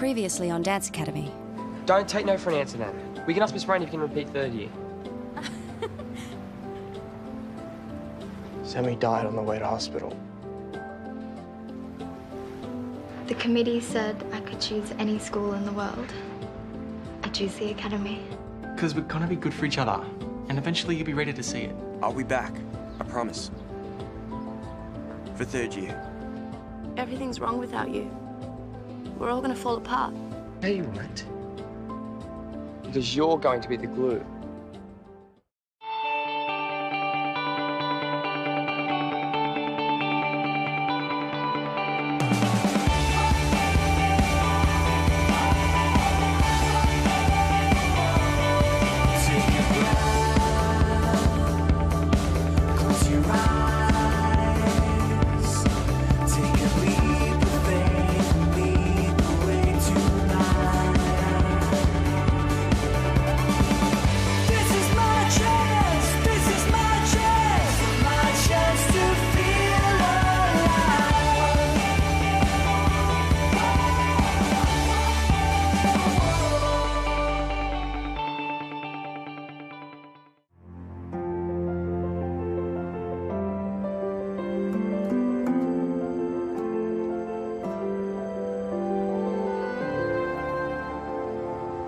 Previously on Dance Academy. Don't take no for an answer, Nan. We can ask Miss Rain if you can repeat third year. Sammy died on the way to hospital. The committee said I could choose any school in the world. I choose the academy. Because we're gonna be good for each other. And eventually you'll be ready to see it. I'll be back. I promise. For third year. Everything's wrong without you. We're all gonna fall apart. No, you won't. Because you're going to be the glue.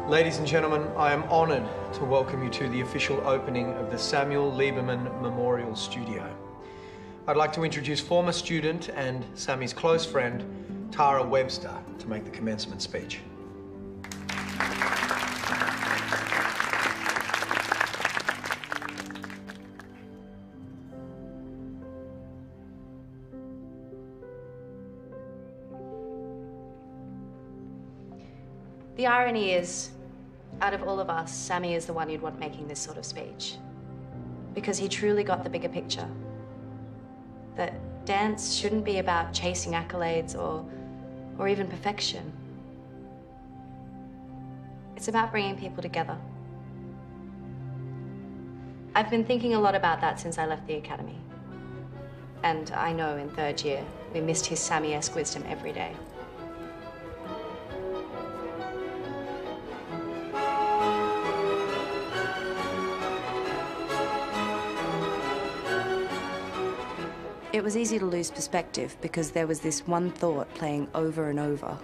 Ladies and gentlemen, I am honoured to welcome you to the official opening of the Samuel Lieberman Memorial Studio. I'd like to introduce former student and Sammy's close friend, Tara Webster, to make the commencement speech. The irony is, out of all of us, Sammy is the one you'd want making this sort of speech. Because he truly got the bigger picture. That dance shouldn't be about chasing accolades or even perfection. It's about bringing people together. I've been thinking a lot about that since I left the academy. And I know in third year, we missed his Sammy-esque wisdom every day. It was easy to lose perspective because there was this one thought playing over and over.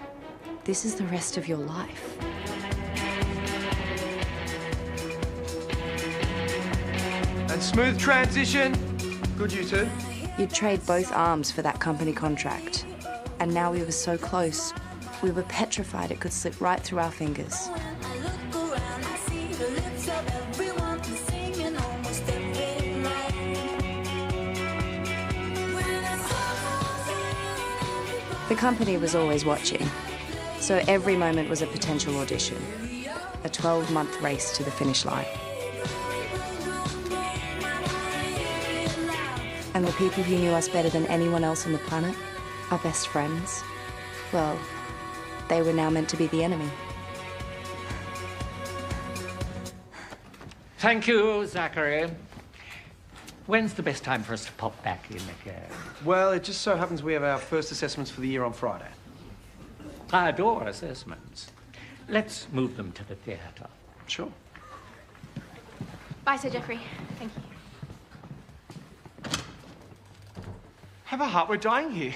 This is the rest of your life. And smooth transition. Good, you two. You'd trade both arms for that company contract. And now we were so close. We were petrified it could slip right through our fingers. The company was always watching, so every moment was a potential audition, a 12-month race to the finish line. And the people who knew us better than anyone else on the planet, our best friends, well, they were now meant to be the enemy. Thank you, Zachary. When's the best time for us to pop back in again? Well, it just so happens we have our first assessments for the year on Friday. I adore assessments. Let's move them to the theatre. Sure. Bye, Sir Geoffrey. Thank you. Have a heart, we're dying here.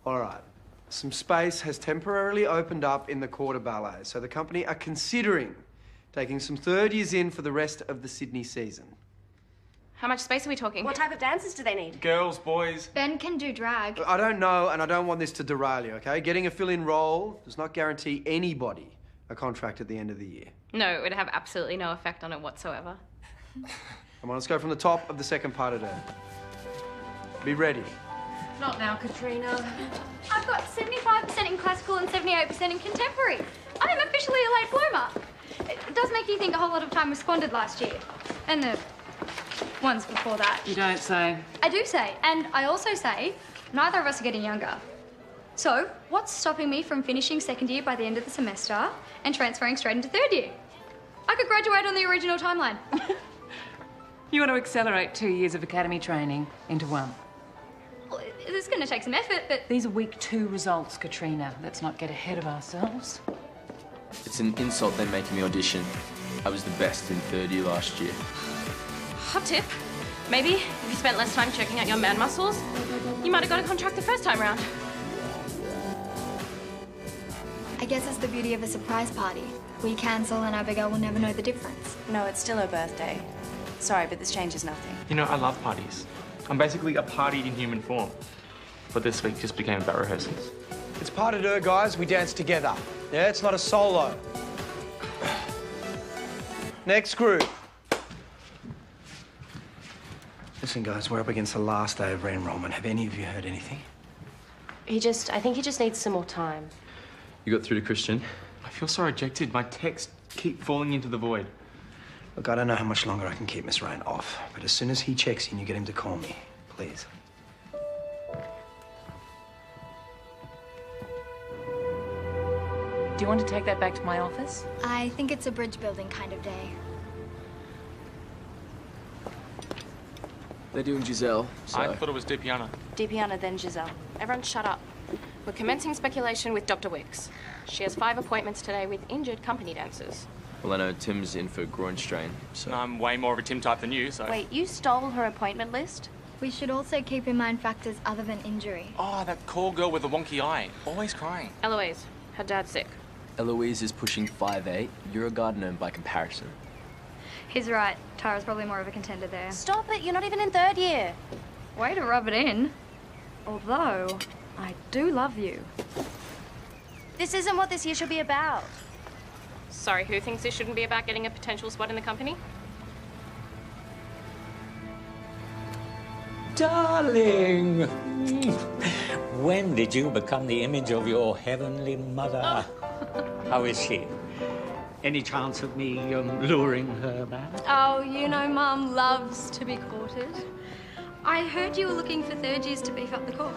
All right. Some space has temporarily opened up in the Quarter Ballet, so the company are considering taking some third years in for the rest of the Sydney season. How much space are we talking? What type of dancers do they need? Girls, boys. Ben can do drag. I don't know, and I don't want this to derail you, okay? Getting a fill-in role does not guarantee anybody a contract at the end of the year. No, it would have absolutely no effect on it whatsoever. Come on, let's go from the top of the second part of it. Be ready. Not now, Katrina. I've got 75% in classical and 78% in contemporary. I am officially a late bloomer. It does make you think a whole lot of time was squandered last year. And the ones before that. You don't say. I do say, and I also say, neither of us are getting younger. So, what's stopping me from finishing second year by the end of the semester and transferring straight into third year? I could graduate on the original timeline. You want to accelerate 2 years of academy training into one? Well, this is going to take some effort, but... These are week 2 results, Katrina. Let's not get ahead of ourselves. It's an insult they make me audition. I was the best in third year last year. Hot tip. Maybe if you spent less time checking out your man muscles, you might have got a contract the first time round. I guess it's the beauty of a surprise party. We cancel and Abigail will never know the difference. No, it's still her birthday. Sorry, but this changes nothing. You know, I love parties. I'm basically a party in human form. But this week just became about rehearsals. It's part of her, guys. We dance together. Yeah, it's not a solo. Next group. Listen, guys, we're up against the last day of re-enrollment. Have any of you heard anything? I think he just needs some more time. You got through to Christian? I feel so rejected. My texts keep falling into the void. Look, I don't know how much longer I can keep Miss Rain off, but as soon as he checks in, you get him to call me, please. Do you want to take that back to my office? I think it's a bridge building kind of day. They're doing Giselle, so... I thought it was Dipiana. Dipiana, then Giselle. Everyone shut up. We're commencing speculation with Dr. Wicks. She has 5 appointments today with injured company dancers. Well, I know Tim's in for groin strain, so... I'm way more of a Tim type than you, so... Wait, you stole her appointment list? We should also keep in mind factors other than injury. Oh, that call girl with the wonky eye. Always crying. Eloise, her dad's sick. Eloise is pushing 5'8". You're a gardener by comparison. He's right. Tara's probably more of a contender there. Stop it, you're not even in third year. Way to rub it in. Although, I do love you. This isn't what this year should be about. Sorry, who thinks this shouldn't be about getting a potential spot in the company? Darling! When did you become the image of your heavenly mother? How is she? Any chance of me luring her back? Oh, you know Mum loves to be courted. I heard you were looking for third years to beef up the corps.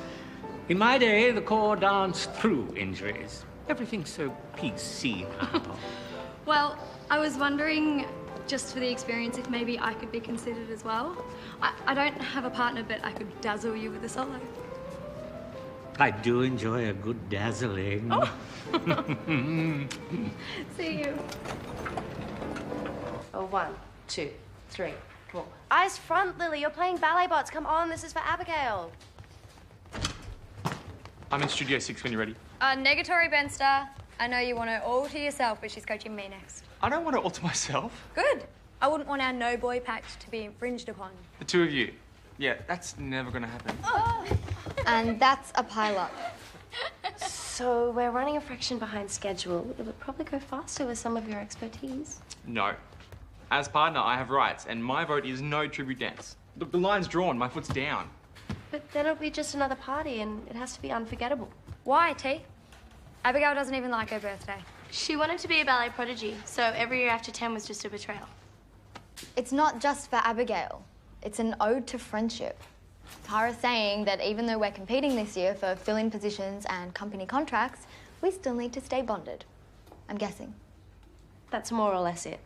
In my day, the Corps danced through injuries. Everything's so PC now. Well, I was wondering, just for the experience, if maybe I could be considered as well. I don't have a partner, but I could dazzle you with a solo. I do enjoy a good dazzling. Oh. See you. Oh, 1, 2, 3, 4. Eyes front, Lily. You're playing ballet bots. Come on, this is for Abigail. I'm in Studio 6 when you're ready. Negatory Benster. I know you want her all to yourself, but she's coaching me next. I don't want it all to myself. Good. I wouldn't want our no-boy pact to be infringed upon. The two of you. Yeah, that's never gonna happen. Oh. And that's a pile-up. So we're running a fraction behind schedule. It would probably go faster with some of your expertise. No. As partner, I have rights, and my vote is no tribute dance. Look, the line's drawn, my foot's down. But then it'll be just another party, and it has to be unforgettable. Why, T? Abigail doesn't even like her birthday. She wanted to be a ballet prodigy, so every year after 10 was just a betrayal. It's not just for Abigail. It's an ode to friendship. Tara's saying that even though we're competing this year for fill-in positions and company contracts, we still need to stay bonded. I'm guessing. That's more or less it.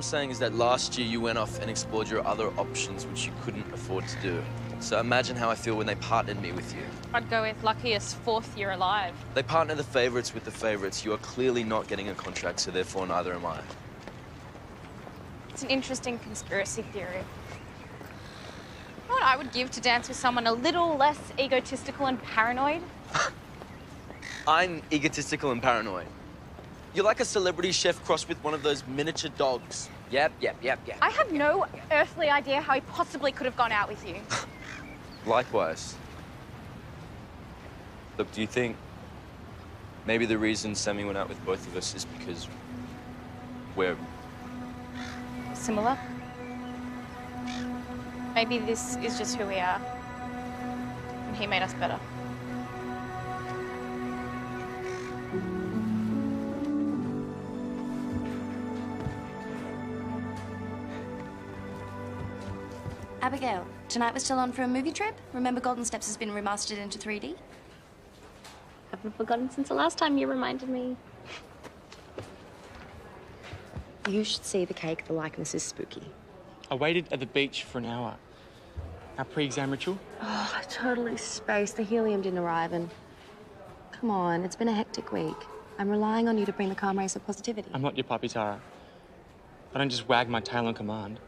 I'm saying is that last year you went off and explored your other options which you couldn't afford to do. So imagine how I feel when they partnered me with you. I'd go with luckiest fourth year alive. They partner the favourites with the favourites. You are clearly not getting a contract, so therefore neither am I. It's an interesting conspiracy theory. You know what I would give to dance with someone a little less egotistical and paranoid? I'm egotistical and paranoid. You're like a celebrity chef crossed with one of those miniature dogs. Yep. I have no earthly idea how he possibly could have gone out with you. Likewise. Look, do you think maybe the reason Sammy went out with both of us is because we're... Similar? Maybe this is just who we are. And he made us better. Abigail, tonight we're still on for a movie trip? Remember Golden Steps has been remastered into 3D? Haven't forgotten since the last time you reminded me. You should see the cake. The likeness is spooky. I waited at the beach for an hour. Our pre-exam ritual. Oh, I totally spaced. The helium didn't arrive and... Come on, it's been a hectic week. I'm relying on you to bring the calm rays of positivity. I'm not your puppy, Tara. I don't just wag my tail on command.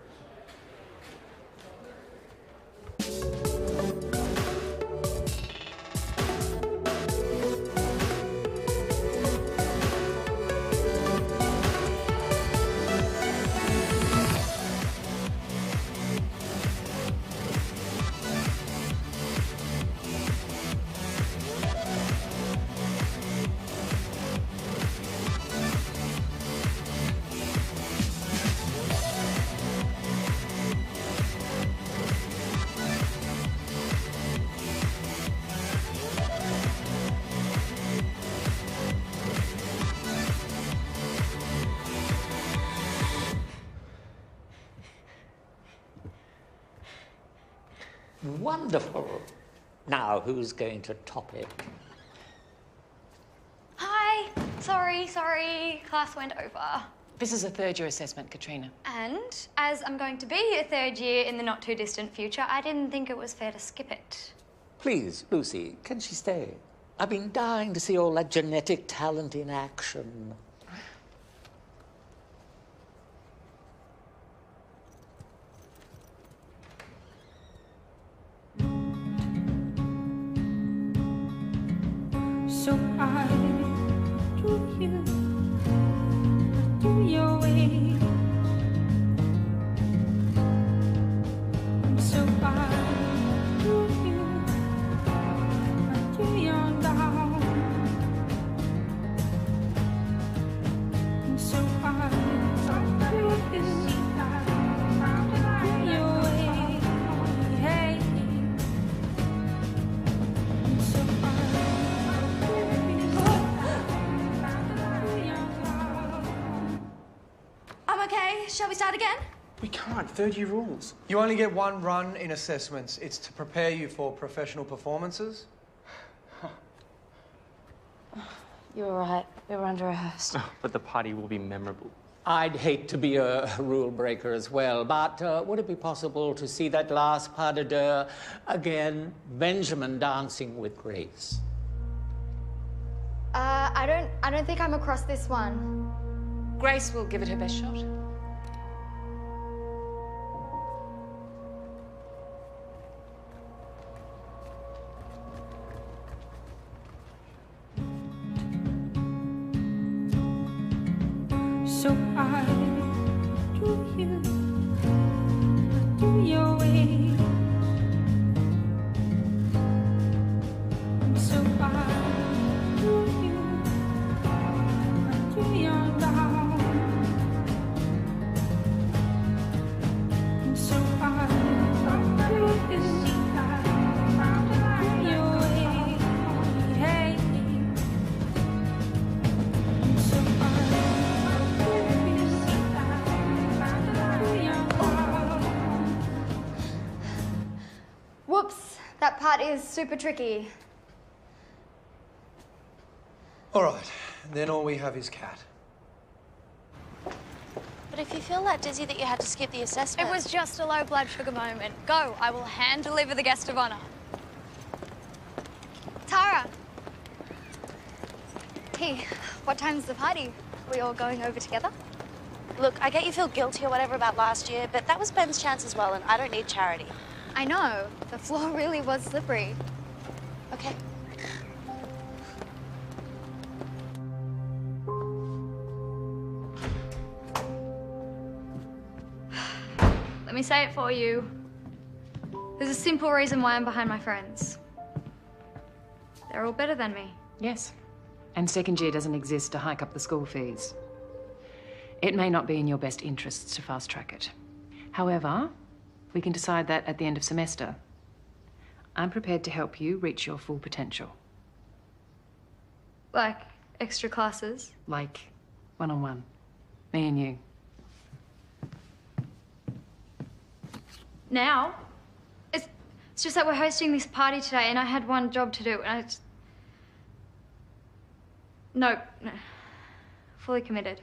Wonderful. Now, who's going to top it? Hi. Sorry. Class went over. This is a third-year assessment, Katrina. And as I'm going to be a third year in the not-too-distant future, I didn't think it was fair to skip it. Please, Lucy, can she stay? I've been dying to see all that genetic talent in action. So I do you, do your way. So I do you, do your down. So I do you, do your way. Hey. So I'm okay. Shall we start again? We can't. Third-year rules. You only get one run in assessments. It's to prepare you for professional performances. You're all right. We were under-rehearsed. But the party will be memorable. I'd hate to be a rule breaker as well, but would it be possible to see that last pas de deux again? Benjamin dancing with Grace. I don't think I'm across this one. Grace will give it her best shot. So I do you, do your way. So I do you, do your down. So I do you, do your way. Hey. So Whoops, that part is super tricky. All right, then all we have is Cat. But if you feel that dizzy that you had to skip the assessment... It was just a low blood sugar moment. Go, I will hand deliver the guest of honor. Tara. Hey, what time's the party? Are we all going over together? Look, I get you feel guilty or whatever about last year, but that was Ben's chance as well, and I don't need charity. I know. The floor really was slippery. Okay. Let me say it for you. There's a simple reason why I'm behind my friends. They're all better than me. Yes. And second year doesn't exist to hike up the school fees. It may not be in your best interests to fast track it. However, we can decide that at the end of semester. I'm prepared to help you reach your full potential. Like extra classes? Like one-on-one. Me and you. Now? It's just that we're hosting this party today and I had one job to do and I just... No. Fully committed.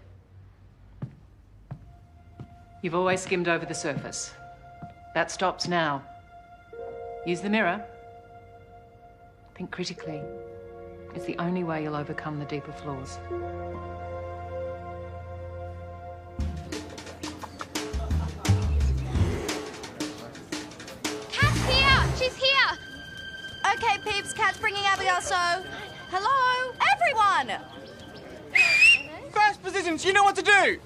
You've always skimmed over the surface. That stops now. Use the mirror. Think critically. It's the only way you'll overcome the deeper flaws. Kat's here! She's here! Okay, peeps, Kat's bringing Abigail, so... Hello, everyone! First positions, you know what to do!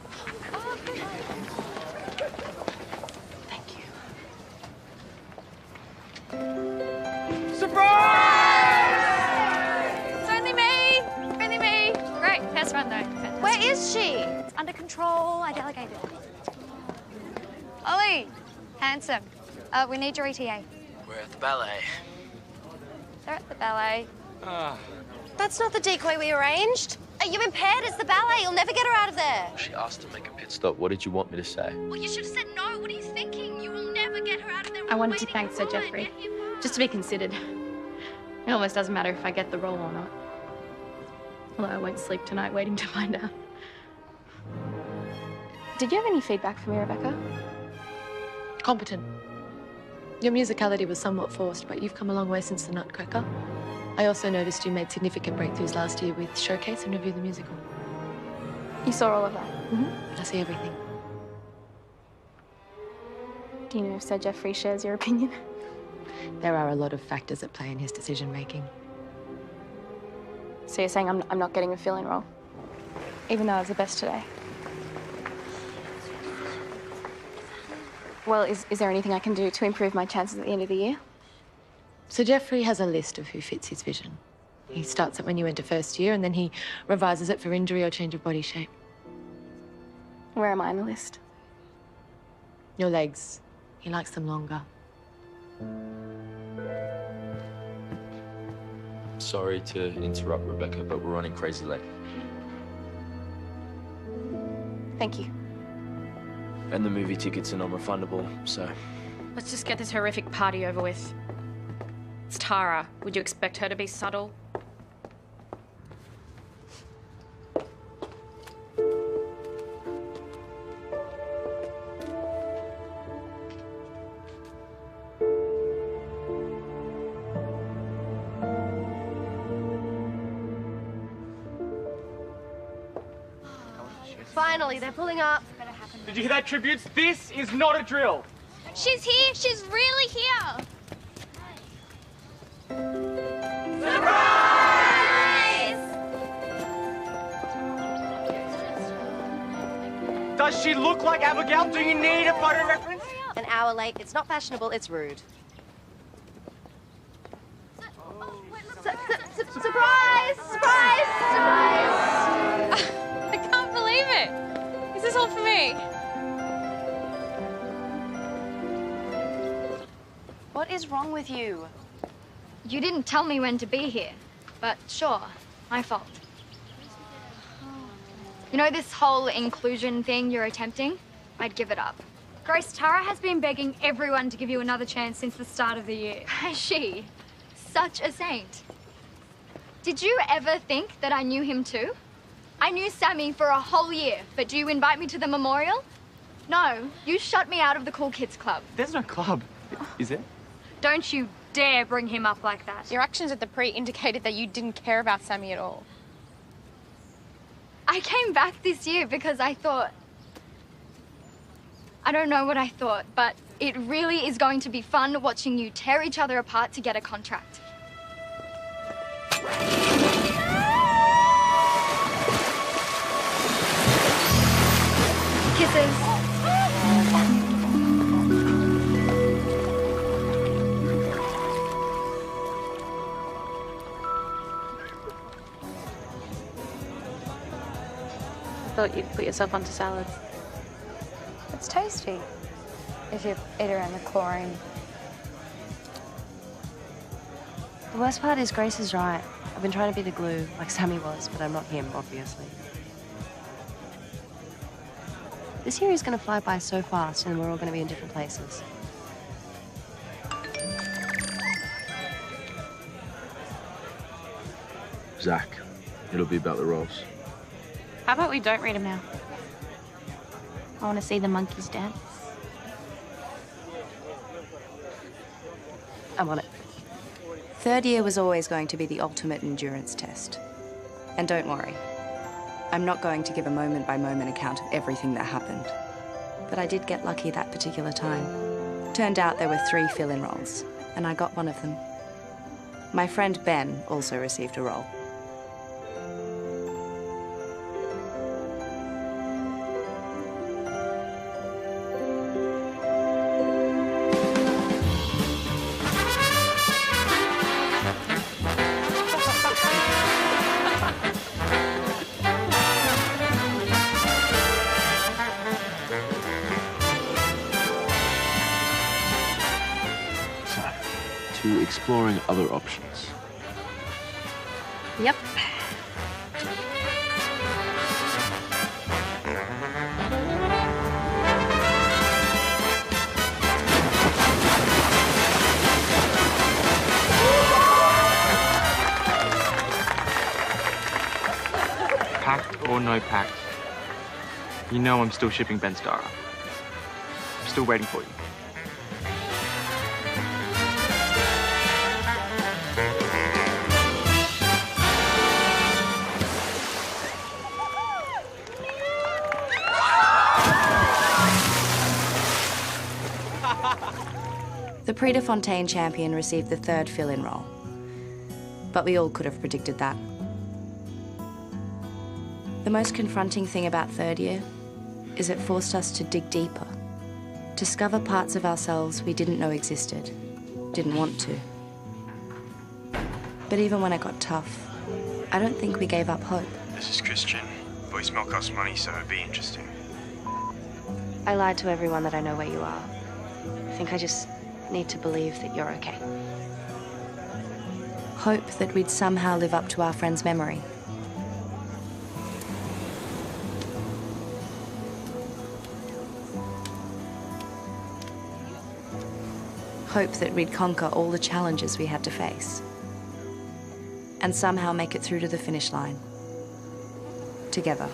It's only me! Only me! Great, test run though. Fantastic. Where is she? It's under control, I delegated. Ollie! Handsome. We need your ETA. We're at the ballet. They're at the ballet. That's not the decoy we arranged. Are you impaired? It's the ballet. You'll never get her out of there. She asked to make a pit stop. What did you want me to say? Well, you should have said no. What are you thinking? You will never get her out of there. I wanted to thank Sir Geoffrey, just to be considered. It almost doesn't matter if I get the role or not. Although I won't sleep tonight waiting to find out. Did you have any feedback for me, Rebecca? Competent. Your musicality was somewhat forced, but you've come a long way since the Nutcracker. I also noticed you made significant breakthroughs last year with Showcase and Review the Musical. You saw all of that? I see everything. Do you know if Sir Geoffrey shares your opinion? There are a lot of factors at play in his decision-making. So you're saying I'm not getting a fill-in role? Even though I was the best today? Well, is there anything I can do to improve my chances at the end of the year? Sir Geoffrey has a list of who fits his vision. He starts it when you enter first year, and then he revises it for injury or change of body shape. Where am I on the list? Your legs. He likes them longer. Sorry to interrupt, Rebecca, but we're running crazy late. Thank you. And the movie tickets are non-refundable, so... Let's just get this horrific party over with. It's Tara. Would you expect her to be subtle? Finally, they're pulling up. Did you hear that, tributes? This is not a drill. She's here! She's really here! Does she look like Abigail? Do you need a photo reference? An hour late. It's not fashionable, it's rude. Surprise! Surprise! I can't believe it. Is this all for me? What is wrong with you? You didn't tell me when to be here, but sure, my fault. You know this whole inclusion thing you're attempting? I'd give it up. Grace, Tara has been begging everyone to give you another chance since the start of the year. Has she? Such a saint. Did you ever think that I knew him too? I knew Sammy for a whole year, but do you invite me to the memorial? No, you shut me out of the Cool Kids Club. There's no club, is there? Don't you dare bring him up like that. Your actions at the pre indicated that you didn't care about Sammy at all. I came back this year because I thought... I don't know what I thought, but it really is going to be fun watching you tear each other apart to get a contract. Kisses. I thought you'd put yourself onto salads. It's tasty if you eat around the chlorine. The worst part is Grace is right. I've been trying to be the glue, like Sammy was, but I'm not him, obviously. This year is going to fly by so fast, and we're all going to be in different places. Zach, it'll be about the roles. How about we don't read them now? I want to see the monkeys dance. I'm on it. Third year was always going to be the ultimate endurance test. And don't worry, I'm not going to give a moment-by-moment account of everything that happened. But I did get lucky that particular time. Turned out there were 3 fill-in roles, and I got one of them. My friend Ben also received a role. To exploring other options. Yep. Pact or no pact, you know I'm still shipping Ben Starr. I'm still waiting for you. The Prix de Fontaine champion received the 3rd fill-in role. But we all could have predicted that. The most confronting thing about third year is it forced us to dig deeper, discover parts of ourselves we didn't know existed, didn't want to. But even when it got tough, I don't think we gave up hope. This is Christian. Voicemail costs money, so it'd be interesting. I lied to everyone that I know where you are. I think I just need to believe that you're okay. Hope that we'd somehow live up to our friend's memory. Hope that we'd conquer all the challenges we had to face. And somehow make it through to the finish line. Together.